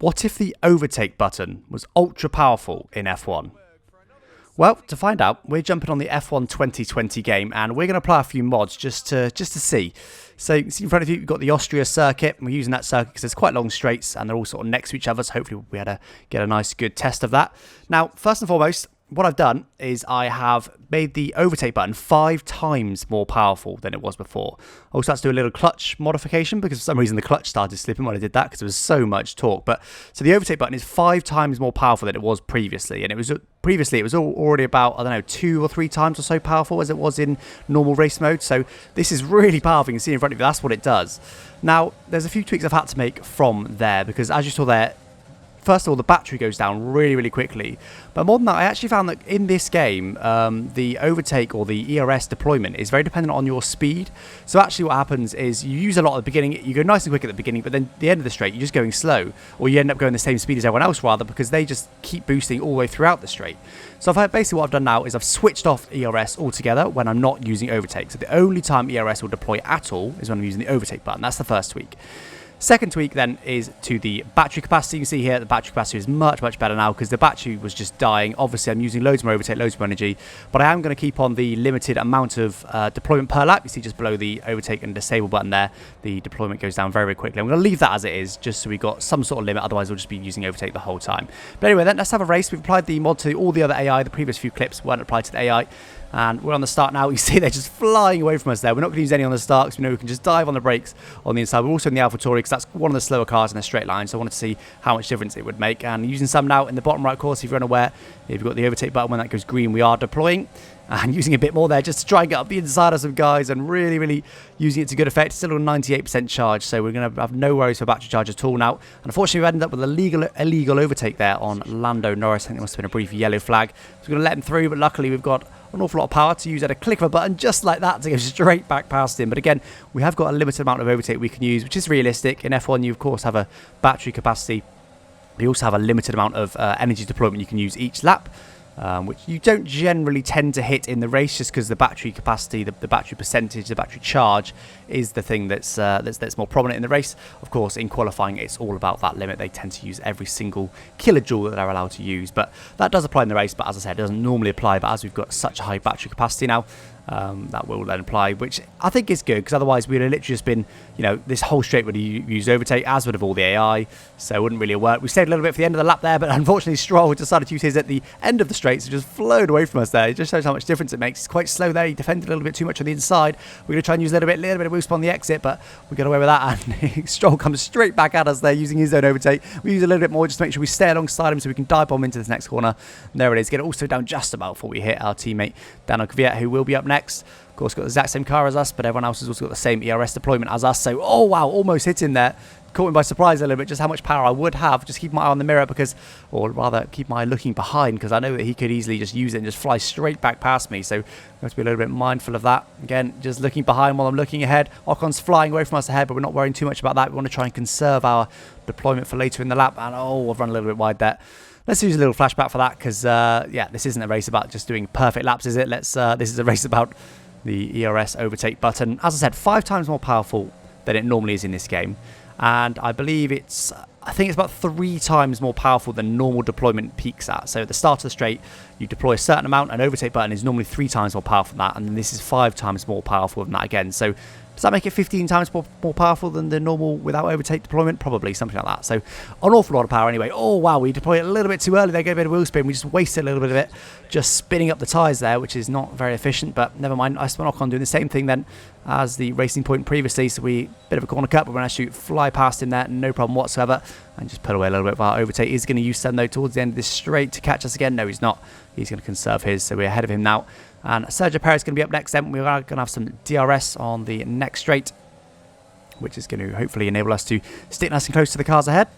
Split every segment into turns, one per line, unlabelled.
What if the overtake button was ultra powerful in F1? Well, to find out, we're jumping on the F1 2020 game and we're going to apply a few mods just to see. So you can see in front of you, we've got the Austria circuit. And we're using that circuit because there's quite long straights and they're all sort of next to each other. So hopefully we'll be able to get a nice good test of that. Now, first and foremost, what I've done is I have made the overtake button 5 times more powerful than it was before. I also had to do a little clutch modification because for some reason the clutch started slipping when I did that because there was so much torque. But so the overtake button is 5 times more powerful than it was previously, and it was already about, I don't know, 2 or 3 times or so powerful as it was in normal race mode. So this is really powerful. You can see in front of you, that's what it does. Now there's a few tweaks I've had to make from there because as you saw there, first of all, the battery goes down really, really quickly. But more than that, I actually found that in this game, the overtake or the ERS deployment is very dependent on your speed. So actually what happens is you use a lot at the beginning, you go nice and quick at the beginning, but then the end of the straight, you're just going slow. Or you end up going the same speed as everyone else, rather, because they just keep boosting all the way throughout the straight. So basically what I've done now is I've switched off ERS altogether when I'm not using overtake. So the only time ERS will deploy at all is when I'm using the overtake button. That's the first tweak. Second tweak then is to the battery capacity. You can see here the battery capacity is much, much better now because the battery was just dying. Obviously, I'm using loads more overtake, loads more energy, but I am going to keep on the limited amount of deployment per lap. You see just below the overtake and disable button there, the deployment goes down very, very quickly. I'm going to leave that as it is just so we've got some sort of limit. Otherwise, we'll just be using overtake the whole time. But anyway, then let's have a race. We've applied the mod to all the other AI. The previous few clips weren't applied to the AI. And we're on the start now. You see they're just flying away from us there. We're not going to use any on the start because we know we can just dive on the brakes on the inside. We're also in the AlphaTauri because that's one of the slower cars in a straight line. So I wanted to see how much difference it would make. And using some now in the bottom right course, if you're unaware, if you've got the overtake button, when that goes green, we are deploying. And using a bit more there just to try and get up the inside of some guys and really, really using it to good effect. It's still on 98% charge, so we're going to have no worries for battery charge at all now. And unfortunately, we ended up with a illegal overtake there on Lando Norris. I think there must have been a brief yellow flag. So we're going to let him through, but luckily we've got an awful lot of power to use at a click of a button just like that to go straight back past him. But again, we have got a limited amount of overtake we can use, which is realistic. In F1, you of course have a battery capacity. We also have a limited amount of energy deployment you can use each lap. Which you don't generally tend to hit in the race just because the battery capacity, the battery percentage, the battery charge is the thing that's more prominent in the race. Of course, in qualifying, it's all about that limit. They tend to use every single kilojoule that they're allowed to use. But that does apply in the race, but as I said, it doesn't normally apply. But as we've got such a high battery capacity now, that will then apply, which I think is good because otherwise we'd have literally just been, this whole straight would have used overtake, as would have all the AI, so it wouldn't really work. We stayed a little bit for the end of the lap there, but unfortunately Stroll decided to use his at the end of the straight, so just flowed away from us there. It just shows how much difference it makes. He's quite slow there. He defended a little bit too much on the inside. We're going to try and use a little bit of boost on the exit, but we got away with that, and Stroll comes straight back at us there using his own overtake. We use a little bit more just to make sure we stay alongside him so we can dive bomb into this next corner. And there it is. Get it also down just about before we hit our teammate Daniel Kvyat, who will be up next. Of course, got the exact same car as us, but everyone else has also got the same ERS deployment as us. So, oh wow, almost hit him there. Caught him by surprise a little bit, just how much power I would have. Just keep my eye on the mirror or rather keep my eye looking behind, because I know that he could easily just use it and just fly straight back past me. So we have to be a little bit mindful of that. Again, just looking behind while I'm looking ahead. Ocon's flying away from us ahead, but we're not worrying too much about that. We want to try and conserve our deployment for later in the lap. And oh, I've run a little bit wide there. Let's use a little flashback for that, because yeah, this isn't a race about just doing perfect laps, is it? This is a race about the ERS overtake button. As I said, 5 times more powerful than it normally is in this game. And I believe I think it's about 3 times more powerful than normal deployment peaks at. So at the start of the straight, you deploy a certain amount, an overtake button is normally 3 times more powerful than that, and then this is 5 times more powerful than that again. So does that make it 15 times more powerful than the normal without overtake deployment? Probably, something like that. So an awful lot of power anyway. Oh wow, we deployed it a little bit too early. They get a bit of wheel spin. We just wasted a little bit of it, just spinning up the tyres there, which is not very efficient, but never mind. I spun Ocon doing the same thing then as the racing point previously. So bit of a corner cut, but we're going to fly past him there, no problem whatsoever, and just pull away a little bit of our overtake. He's going to use some though towards the end of this straight to catch us again. No, he's not. He's going to conserve his, so we're ahead of him now. And Sergio Perez is going to be up next then. We're going to have some DRS on the next straight, which is going to hopefully enable us to stick nice and close to the cars ahead.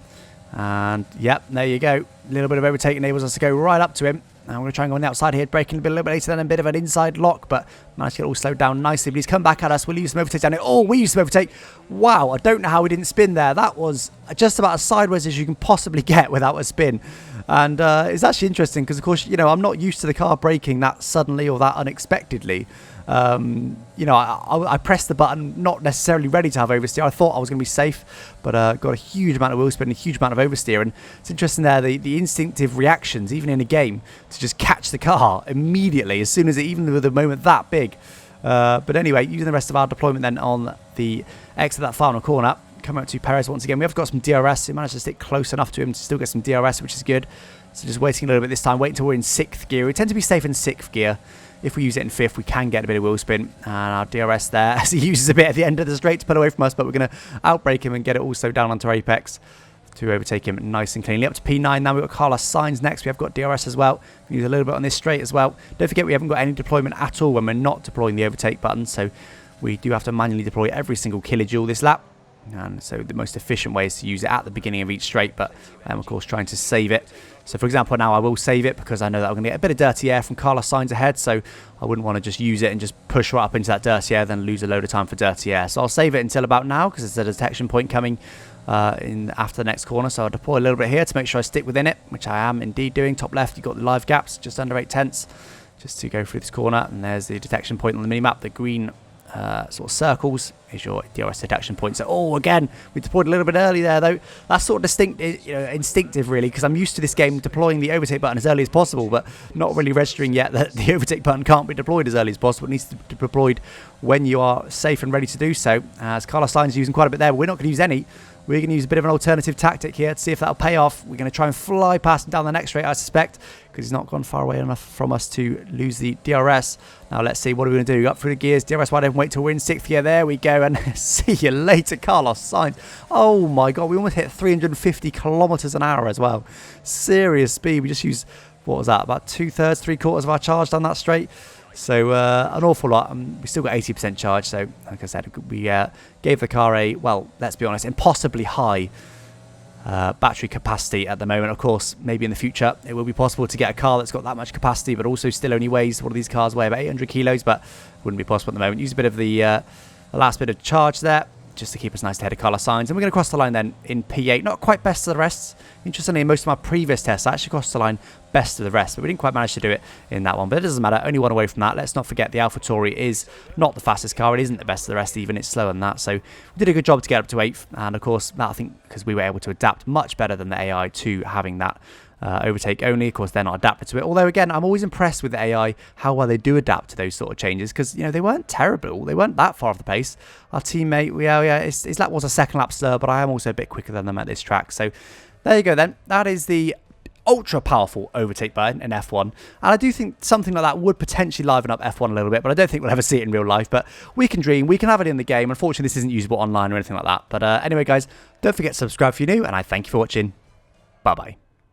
And yep, there you go. A little bit of overtake enables us to go right up to him. And we're going to try and go on the outside here, braking a little bit later than a bit of an inside lock, but managed to get it all slowed down nicely. But he's come back at us. We'll use some overtake down here. Oh, we used some overtake. Wow, I don't know how we didn't spin there. That was just about as sideways as you can possibly get without a spin. And it's actually interesting because, of course, I'm not used to the car braking that suddenly or that unexpectedly. You know, I pressed the button, not necessarily ready to have oversteer. I thought I was going to be safe, but got a huge amount of wheel spin and a huge amount of oversteer. And it's interesting there, the instinctive reactions, even in a game, to just catch the car immediately, as soon as even with a moment that big. But anyway, using the rest of our deployment then on the exit of that final corner, coming up to Perez once again. We have got some DRS, so we managed to stick close enough to him to still get some DRS, which is good. So just waiting a little bit this time, wait until we're in 6th gear. We tend to be safe in 6th gear. If we use it in 5th, we can get a bit of wheel spin. And our DRS there, as he uses a bit at the end of the straight to pull away from us, but we're going to outbrake him and get it also down onto Apex to overtake him nice and cleanly. Up to P9 now, we've got Carlos Sainz next. We have got DRS as well. We use a little bit on this straight as well. Don't forget we haven't got any deployment at all when we're not deploying the overtake button, so we do have to manually deploy every single kilojoule this lap. And so the most efficient way is to use it at the beginning of each straight, but I'm of course trying to save it. So for example, now I will save it because I know that I'm going to get a bit of dirty air from Carlos Sainz ahead, so I wouldn't want to just use it and just push right up into that dirty air, then lose a load of time for dirty air. So I'll save it until about now because there's a detection point coming in after the next corner, so I'll deploy a little bit here to make sure I stick within it, which I am indeed doing. Top left, you've got the live gaps, just under 8/10, just to go through this corner, and there's the detection point on the minimap. The green sort of circles is your DRS detection point. So, again, we deployed a little bit early there, though. That's sort of instinctive, really, because I'm used to this game deploying the overtake button as early as possible, but not really registering yet that the overtake button can't be deployed as early as possible. It needs to be deployed when you are safe and ready to do so. As Carlos Sainz is using quite a bit there, but we're not going to use any. We're going to use a bit of an alternative tactic here to see if that'll pay off. We're going to try and fly past him down the next straight, I suspect, because he's not gone far away enough from us to lose the DRS. Now, let's see, what are we going to do? Up through the gears, DRS wide open, wait till we're in 6th gear. There we go, and see you later, Carlos Sainz. Oh my God, we almost hit 350 kilometers an hour as well. Serious speed. We just used, what was that, about 2/3, 3/4 of our charge down that straight. So an awful lot. We still got 80% charge, so like I said, we gave the car a, well, let's be honest, impossibly high battery capacity at the moment. Of course, maybe in the future it will be possible to get a car that's got that much capacity, but also still only weighs, what do these cars weigh, about 800 kilos, but wouldn't be possible at the moment. Use a bit of the last bit of charge there, just to keep us nice ahead of Carlos Sainz. And we're going to cross the line then in P8. Not quite best of the rest. Interestingly, in most of my previous tests, I actually crossed the line best of the rest, but we didn't quite manage to do it in that one. But it doesn't matter. Only one away from that. Let's not forget the AlphaTauri is not the fastest car. It isn't the best of the rest even. It's slower than that. So we did a good job to get up to 8th. And of course, that I think because we were able to adapt much better than the AI to having that overtake only. Of course, they're not adapted to it. Although, again, I'm always impressed with the AI, how well they do adapt to those sort of changes, because, you know, they weren't terrible. They weren't that far off the pace. Our teammate, his lap was a second lap slower, but I am also a bit quicker than them at this track. So there you go then. That is the ultra powerful overtake button in F1. And I do think something like that would potentially liven up F1 a little bit, but I don't think we'll ever see it in real life. But we can dream. We can have it in the game. Unfortunately, this isn't usable online or anything like that. But anyway, guys, don't forget to subscribe if you're new, and I thank you for watching. Bye-bye.